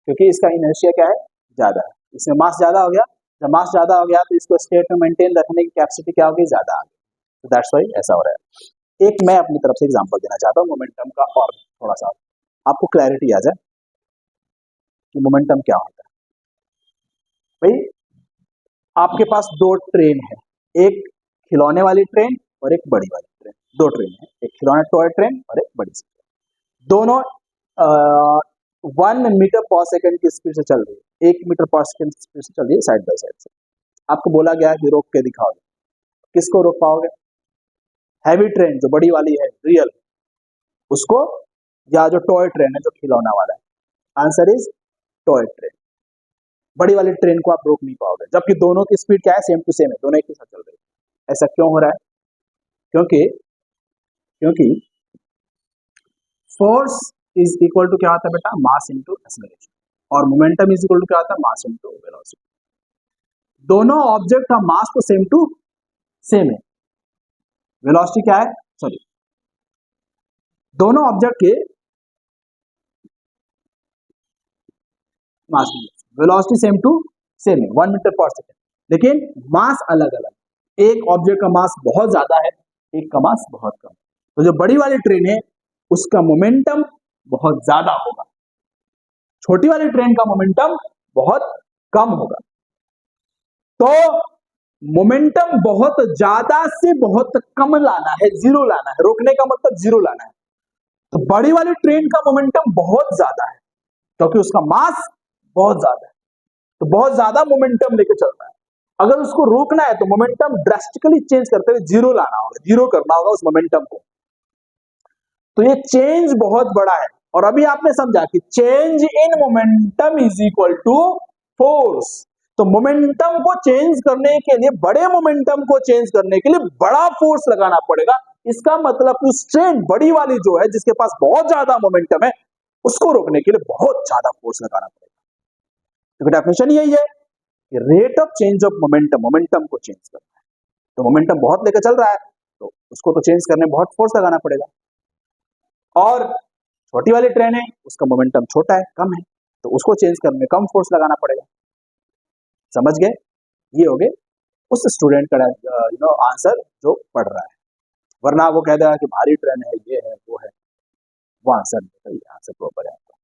क्योंकि इसका इनर्शिया क्या है, ज्यादा है, इसमें मास ज्यादा हो गया। जब मास ज्यादा हो गया तो इसको स्टेट में मेंटेन रखने की कैपेसिटी क्या होगी, ज्यादा आ गई, तो दैट्स व्हाई ऐसा हो रहा है। एक मैं अपनी तरफ से एग्जांपल देना चाहता हूँ मोमेंटम का, और थोड़ा सा आपको क्लैरिटी आ जाए कि मोमेंटम क्या होता है। भाई आपके पास दो ट्रेन है, एक खिलौने वाली ट्रेन और एक बड़ी वाली ट्रेन, दो ट्रेन है, एक खिलौना टॉय ट्रेन और एक बड़ी सी ट्रेन। दोनों 1 मीटर पर सेकंड की स्पीड से चल रही है, 1 मीटर पर सेकंड की स्पीड से चल रही है साइड बाय साइड से। आपको बोला गया कि रोक के दिखाओगे, किसको रोक पाओगे, हैवी ट्रेन जो बड़ी वाली है रियल उसको, या जो टॉय ट्रेन है जो खिलौना वाला है। आंसर इज टॉय ट्रेन, बड़ी वाली ट्रेन को आप रोक नहीं पाओगे, जबकि दोनों की स्पीड क्या है, सेम टू सेम है, दोनों एक ही साथ चल रही है। ऐसा क्यों हो रहा है, क्योंकि क्योंकि फोर्स इज इक्वल टू क्या होता है बेटा, मास इनटू एक्सेलरेशन, और मोमेंटम इज इक्वल टू क्या होता है, मास इनटू वेलोसिटी। दोनों ऑब्जेक्ट का मास तो सेम टू सेम है, वेलोसिटी क्या है, सॉरी, दोनों ऑब्जेक्ट के मास वेलोसिटी सेम टू सेम है, 1 मीटर पर सेकंड, लेकिन मास अलग अलग, एक ऑब्जेक्ट का मास बहुत ज्यादा है, एक का मास बहुत कम। तो जो बड़ी वाली ट्रेन है उसका मोमेंटम बहुत ज्यादा होगा, छोटी वाली ट्रेन का मोमेंटम बहुत कम होगा। तो मोमेंटम बहुत ज्यादा से बहुत कम लाना है, जीरो लाना है, रोकने का मतलब जीरो लाना है। तो बड़ी वाली ट्रेन का मोमेंटम बहुत ज्यादा है क्योंकि उसका मास बहुत ज्यादा है, तो बहुत ज्यादा मोमेंटम लेके चलता है। अगर उसको रोकना है तो मोमेंटम ड्रास्टिकली चेंज करते हुए जीरो लाना होगा, जीरो करना होगा उस मोमेंटम को। तो ये चेंज बहुत बड़ा है, और अभी आपने समझा कि change in momentum is equal to force. तो मोमेंटम को चेंज करने के लिए, बड़े मोमेंटम को चेंज करने के लिए बड़ा फोर्स लगाना पड़ेगा। इसका मतलब उस ट्रेन बड़ी वाली जो है जिसके पास बहुत ज्यादा मोमेंटम है उसको रोकने के लिए बहुत ज्यादा फोर्स लगाना पड़ेगा। तो डेफिनेशन यही है कि rate of change of momentum, momentum को चेंज करना है। तो मोमेंटम बहुत लेकर चल रहा है तो उसको तो चेंज करने में बहुत फोर्स लगाना पड़ेगा। और छोटी वाली ट्रेन है उसका मोमेंटम छोटा है, कम है, तो उसको चेंज करने में कम फोर्स लगाना पड़ेगा। समझ गए? ये हो गए उस स्टूडेंट का आंसर जो पढ़ रहा है, वरना वो कह देगा कि भारी ट्रेन है, ये है, वो है, वो आंसर नहीं है, ये आंसर प्रॉपर है आपका।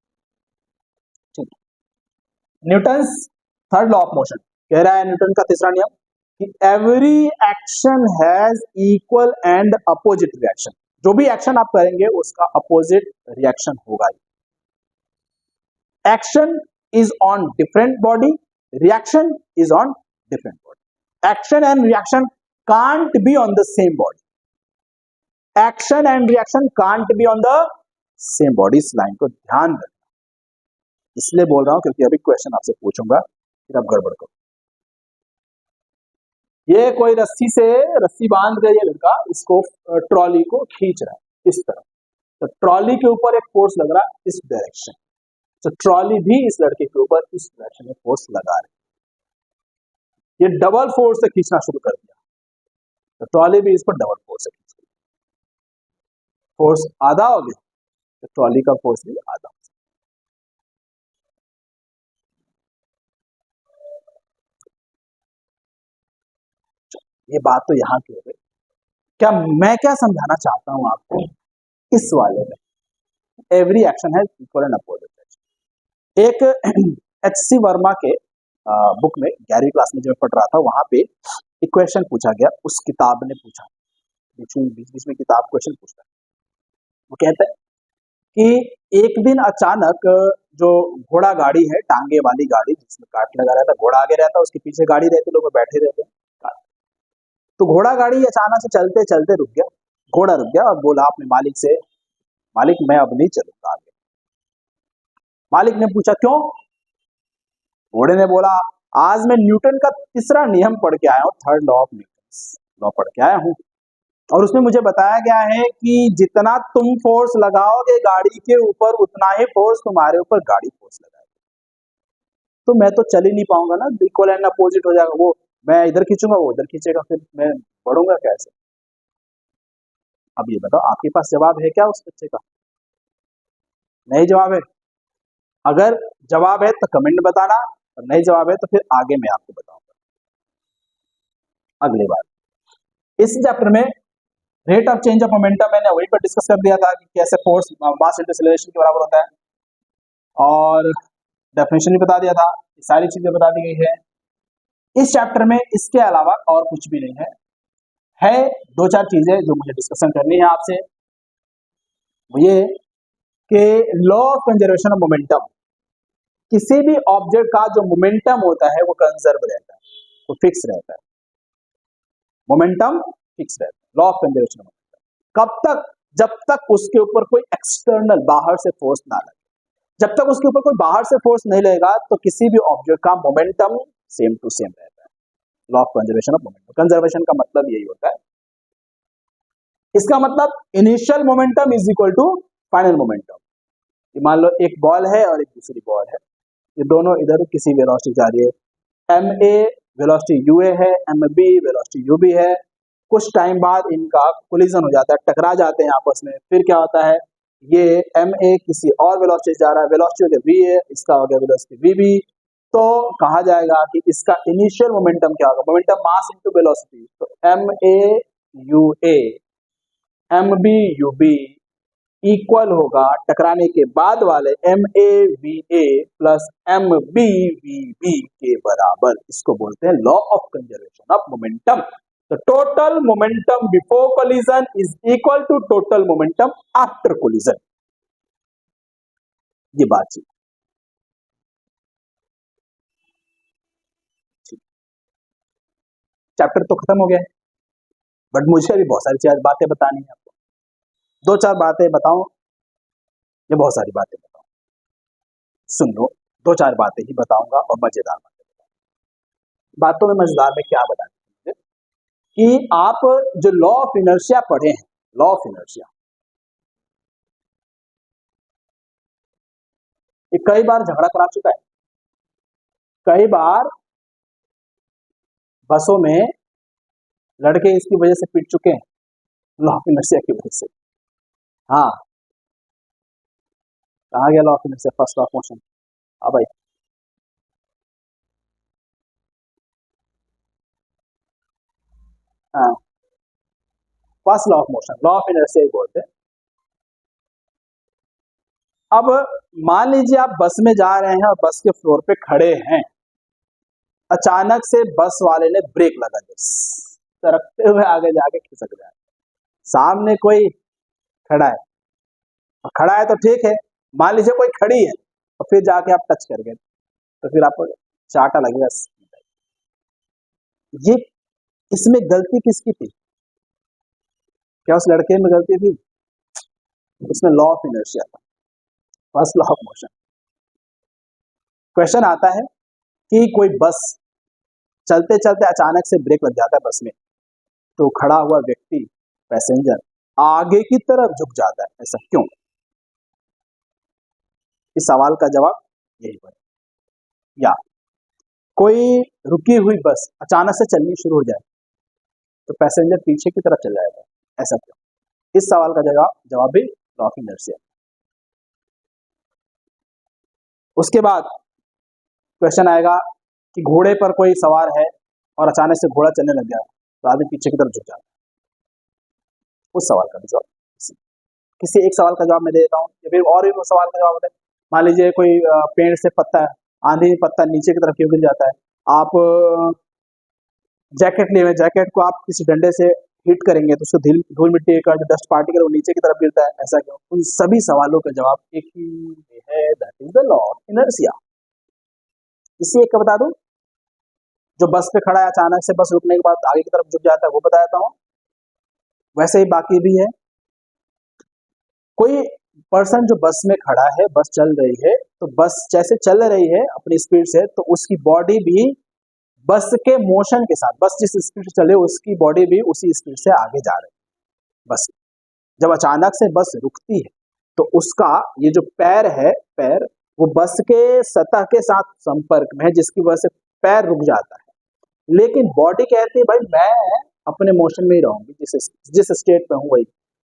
ठीक है। Newton's third law of motion कह रहा है, न्यूटन का तीसरा नियम कि every action has equal and opposite reaction. जो भी एक्शन आप करेंगे उसका अपोजिट रिएक्शन होगा। Action is on different body, reaction is on different body. Action and reaction can't be on the same body. Action and reaction can't be on the same body. इस line को ध्यान रखना, इसलिए बोल रहा हूं क्योंकि अभी क्वेश्चन आपसे पूछूंगा, फिर आप गड़बड़ करो। ये कोई रस्सी बांध के ये लड़का इसको ट्रॉली को खींच रहा है इस तरह, तो ट्रॉली के ऊपर एक फोर्स लग रहा है इस डायरेक्शन, तो ट्रॉली भी इस लड़के के ऊपर इस डायरेक्शन में फोर्स लगा रही है। ये डबल फोर्स से खींचना शुरू कर दिया, तो ट्रॉली भी इस पर डबल फोर्स से खींच रही है। फोर्स आधा हो गया तो ट्रॉली का फोर्स भी आधा। ये बात तो यहाँ की हो गई। मैं क्या समझाना चाहता हूं आपको इस वाले में, एवरी एक्शन है इक्वल एंड अपोजिट। एक एच.सी. वर्मा के बुक में 11वीं क्लास में जब मैं पढ़ रहा था, वहां पे एक क्वेश्चन पूछा गया, उस किताब ने पूछा, बीच में किताब क्वेश्चन पूछता है। वो कहता है कि एक दिन अचानक जो घोड़ा गाड़ी है, टांगे वाली गाड़ी जिसमें काट लगा रहता है, घोड़ा आगे रहता है, उसके पीछे गाड़ी रहती है, लोग बैठे रहते हैं। तो घोड़ा गाड़ी अचानक से चलते चलते रुक गया। घोड़ा रुक गया और बोला अपने मालिक से, मालिक मैं अब नहीं चलूंगा आगे। मालिक ने पूछा क्यों? घोड़े ने बोला आज मैं न्यूटन का तीसरा नियम पढ़ के आया हूँ, third law of Newton law पढ़ के आया हूँ, और उसमें मुझे बताया गया है कि जितना तुम फोर्स लगाओगे गाड़ी के ऊपर, उतना ही फोर्स तुम्हारे ऊपर गाड़ी फोर्स लगाएगी। तो मैं तो चल ही नहीं पाऊंगा ना, इक्वल एंड अपोजिट हो जाएगा, वो मैं इधर खींचूंगा वो उधर खींचेगा, फिर मैं बढ़ूंगा कैसे? अब ये बताओ आपके पास जवाब है क्या उस बच्चे का? नहीं जवाब है? अगर जवाब है तो कमेंट बताना, और नहीं जवाब है तो फिर आगे मैं आपको बताऊंगा अगली बार। इस चैप्टर में rate of change of momentum मैंने वही पर डिस्कस कर दिया था कि कैसे फोर्स मास इनटू एक्सेलरेशन के बराबर होता है, और डेफिनेशन भी बता दिया था, सारी चीजें बता दी गई है। इस चैप्टर में इसके अलावा और कुछ भी नहीं है दो चार चीजें जो मुझे डिस्कशन करनी है आपसे। वो ये कि law of conservation of momentum, किसी भी ऑब्जेक्ट का जो मोमेंटम होता है वो कंजर्व रहता है, वो फिक्स रहता है, मोमेंटम फिक्स रहता है। Law of conservation of momentum कब तक? जब तक उसके ऊपर कोई एक्सटर्नल बाहर से फोर्स ना लगे। जब तक उसके ऊपर कोई बाहर से फोर्स नहीं लगेगा तो किसी भी ऑब्जेक्ट का मोमेंटम सेम टू सेम रहता है। Law of conservation of momentum, conservation का मतलब यही होता है। इसका मतलब initial momentum is equal to final momentum. मान लो एक बॉल है और एक दूसरी बॉल है, ये दोनों इधर किसी वेलोसिटी जा रही है, M A velocity U A है, M B velocity U B है। कुछ टाइम बाद इनका कोलिजन हो जाता है, टकरा जाते हैं आपस में। फिर क्या होता है, ये एम ए किसी और वेलोसिटी जा रहा है, वेलोसिटी हो गया वी ए, इसका हो गया वेलोसिटी वी बी। तो कहा जाएगा कि इसका इनिशियल मोमेंटम क्या होगा, मोमेंटम मास इनटू वेलोसिटी। तो M A U A M B U B equal होगा टकराने के बाद वाले M A V A plus M B V B के बराबर। इसको बोलते हैं law of conservation of momentum. The total momentum before collision is equal to total momentum after collision। ये बात चैप्टर तो खत्म हो गया है, बट मुझे अभी बहुत सारी बातें बतानी है आपको। दो चार बातें बताऊं या बहुत सारी बातें बताऊं? सुन लो, दो चार बातें ही बताऊंगा और मजेदार बातें बताऊंगा। बातों में मजेदार में क्या बताना कि आप जो लॉ ऑफ इनर्शिया पढ़े हैं, लॉ ऑफ इनर्शिया, ये कई बार झगड़ा करा चुका है। कई बार बसों में लड़के इसकी वजह से पिट चुके हैं, लॉ ऑफ इनर्शिया की वजह से। हाँ, कहा गया law of inertia, first law of motion. अब भाई हाँ, first law of motion, law of inertia ही बोलते हैं। अब मान लीजिए आप बस में जा रहे हैं और बस के फ्लोर पे खड़े हैं, अचानक से बस वाले ने ब्रेक लगा दी, सरकते हुए आगे जाके खिसक जाए। सामने कोई खड़ा है, और खड़ा है तो ठीक है, मान लीजिए कोई खड़ी है और फिर जाके आप टच कर गए, तो फिर आपको चाटा लगेगा। ये इसमें गलती किसकी थी? क्या उस लड़के में गलती थी? उसमें लॉ ऑफ इनर्शिया था, first law of motion. Question आता है कि कोई बस चलते चलते अचानक से ब्रेक लग जाता है बस में, तो खड़ा हुआ व्यक्ति, पैसेंजर, आगे की तरफ झुक जाता है, ऐसा क्यों? इस सवाल का जवाब यही पर। या कोई रुकी हुई बस अचानक से चलनी शुरू हो जाए तो पैसेंजर पीछे की तरफ चल जाएगा, ऐसा क्यों? इस सवाल का जवाब भी लॉ ऑफ इनर्शिया। उसके बाद क्वेश्चन आएगा कि घोड़े पर कोई सवार है और अचानक से घोड़ा चलने लग गया तो आदमी पीछे की तरफ झुक जाता है, उस सवाल का भी जवाब। किसी एक सवाल का जवाब मैं दे देता हूँ, या फिर और भी वो सवाल का जवाब होता है। मान लीजिए कोई पेड़ से पत्ता है, आंधी में पत्ता नीचे की तरफ क्यों गिर जाता है? आप जैकेट लिए हुए, जैकेट को आप किसी डंडे से हिट करेंगे तो उसको धूल मिट्टी का जो डस्ट पार्टिकल वो नीचे की तरफ गिरता है, ऐसा क्यों? उन सभी सवालों का जवाब एक ही है, that is the law of inertia. इसी एक का बता दूं, जो बस पे खड़ा है अचानक से बस रुकने के बाद आगे की तरफ झुक जाता है, वो बता देता हूँ। वैसे ही बाकी भी है। कोई पर्सन जो बस में खड़ा है, बस चल रही है, तो बस जैसे चल रही है अपनी स्पीड से, तो उसकी बॉडी भी बस के मोशन के साथ, बस जिस स्पीड से चले उसकी बॉडी भी उसी स्पीड से आगे जा रही है। बस जब अचानक से बस रुकती है तो उसका ये जो पैर है, पैर वो बस के सतह के साथ संपर्क में है, जिसकी वजह से पैर रुक जाता है। लेकिन बॉडी कहती है भाई मैं अपने मोशन में ही रहूंगी, जिस स्टेट पे हूँ वही।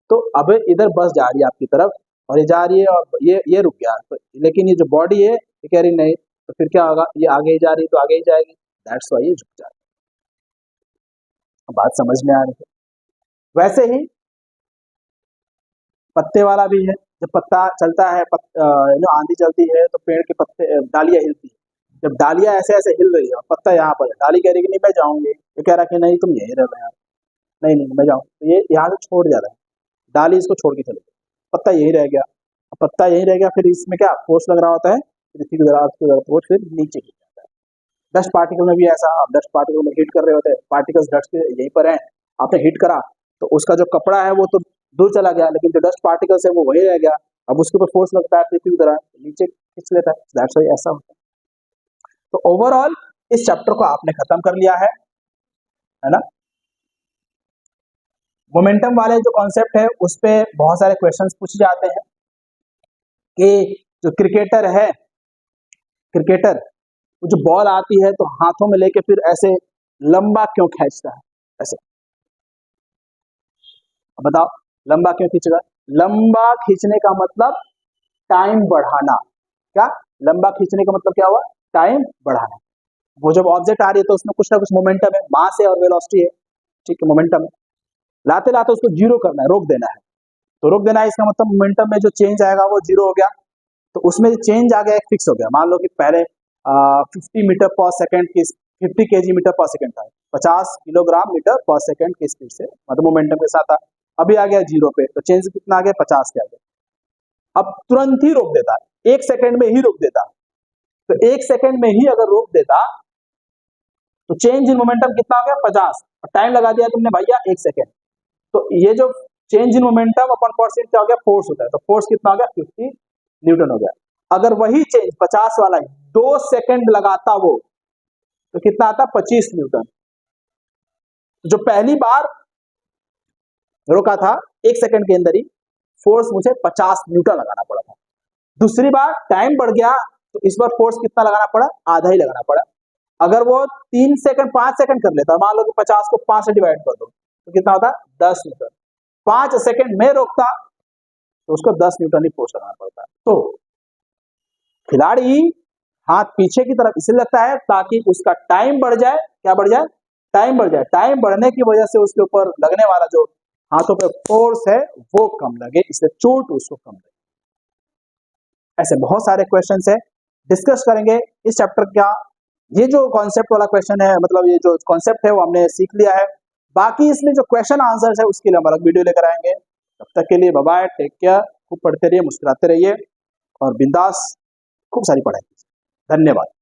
तो अब इधर बस जा रही है आपकी तरफ और ये जा रही है और ये रुक गया, तो लेकिन ये जो बॉडी है ये कह रही नहीं, तो फिर क्या होगा? ये आगे ही जा रही है तो आगे ही जाएगी, दैट्स वाई ये झुक जाती है। बात समझ में आ रही है? वैसे ही पत्ते वाला भी है, जब पत्ता चलता है, आंधी चलती है तो पेड़ के पत्ते, डालियां हिलती है। जब डालियां ऐसे ऐसे हिल रही है और पत्ता यहाँ पर है, डाली कह रही कि नहीं मैं जाऊंगी, ये कह रहा कि नहीं तुम यहीं रहो यार, नहीं नहीं मैं जाऊँ, तो ये यहाँ से छोड़ जा रहा है, डाली इसको छोड़ के चले गई, पत्ता यहीं रह गया। पत्ता यहीं रह गया, फिर इसमें क्या फोर्स लग रहा होता है, पृथ्वी की तरफ फोर्स फिर नीचे गिर जाता है। डस्ट पार्टिकल में भी ऐसा, आप डस्ट पार्टिकल में हिट कर रहे होते हैं, पार्टिकल्स डस्ट के यहीं पर हैं, आपने हिट करा तो उसका जो कपड़ा है वो तो दूर चला गया, लेकिन जो डस्ट पार्टिकल्स है वो वहीं रह गया। अब उसके ऊपर फोर्स लगता है पृथ्वी की तरह, नीचे खींच लेता है, दैट्स व्हाई ऐसा होता है। तो ओवरऑल इस चैप्टर को आपने खत्म कर लिया है ना? मोमेंटम वाले जो कॉन्सेप्ट है उस पे बहुत सारे क्वेश्चंस पूछे जाते हैं कि जो क्रिकेटर है, क्रिकेटर जो बॉल आती है तो हाथों में लेके फिर ऐसे लंबा क्यों खींचता है? ऐसे बताओ, लंबा क्यों खींचेगा? लंबा खींचने का मतलब टाइम बढ़ाना। क्या लंबा खींचने का मतलब क्या हुआ? टाइम बढ़ाना। वो जब ऑब्जेक्ट आ रही है तो उसमें कुछ ना कुछ मोमेंटम है, मास है और वेलोसिटी है, ठीक है, मोमेंटम है। लाते लाते उसको जीरो करना है, रोक देना है, तो रोक देना है इसका मतलब मोमेंटम में जो चेंज आएगा वो जीरो हो गया, तो उसमें चेंज आ गया, एक फिक्स हो गया। मान लो कि पहले 50 मीटर पर सेकंड की 50 केजी मीटर पर सेकंड था, 50 किलोग्राम मीटर पर सेकंड की स्पीड से मतलब मोमेंटम के साथ था, अभी आ गया जीरो पे, तो चेंज कितना आ गया? 50 के आ गया। अब तुरंत ही रोक देता है, 1 सेकंड में ही रोक देता, तो 1 सेकंड में ही अगर रोक देता तो चेंज इन मोमेंटम कितना हो गया? 50, और टाइम लगा दिया तुमने भैया 1 सेकंड, तो ये जो change in momentum upon percent क्या हो गया? फोर्स होता है, तो फोर्स कितना हो गया? 50 न्यूटन हो गया। अगर वही चेंज 50 वाला 2 सेकंड लगाता वो, तो कितना आता? 25 न्यूटन। जो पहली बार रोका था 1 सेकंड के अंदर ही, फोर्स मुझे 50 न्यूटन लगाना पड़ा था। दूसरी बार टाइम बढ़ गया तो इस बार फोर्स कितना लगाना पड़ा? आधा ही लगाना पड़ा। अगर वो 3 सेकंड 5 सेकंड कर लेता, मान लो कि 50 को 5 से डिवाइड कर दो तो कितना होता? 10 न्यूटन। 5 सेकंड में रोकता तो उसको 10 न्यूटन ही फोर्स लगाना पड़ता। तो खिलाड़ी हाथ पीछे की तरफ इसलिए लगता है ताकि उसका टाइम बढ़ जाए। क्या बढ़ जाए? टाइम बढ़ जाए। टाइम बढ़ने की वजह से उसके ऊपर लगने वाला जो हाथों पे फोर्स है वो कम लगे, इसलिए चोट उसको कम लगे। ऐसे बहुत सारे क्वेश्चंस है, डिस्कस करेंगे इस चैप्टर का। ये जो कॉन्सेप्ट वाला क्वेश्चन है, मतलब ये जो कॉन्सेप्ट है वो हमने सीख लिया है। बाकी इसमें जो क्वेश्चन आंसर्स है उसके लिए हम अलग वीडियो लेकर आएंगे। तब तक के लिए बाय बाय, टेक केयर, खूब पढ़ते रहिए, मुस्कुराते रहिए और बिंदास खूब सारी पढ़ाई कीजिए। धन्यवाद।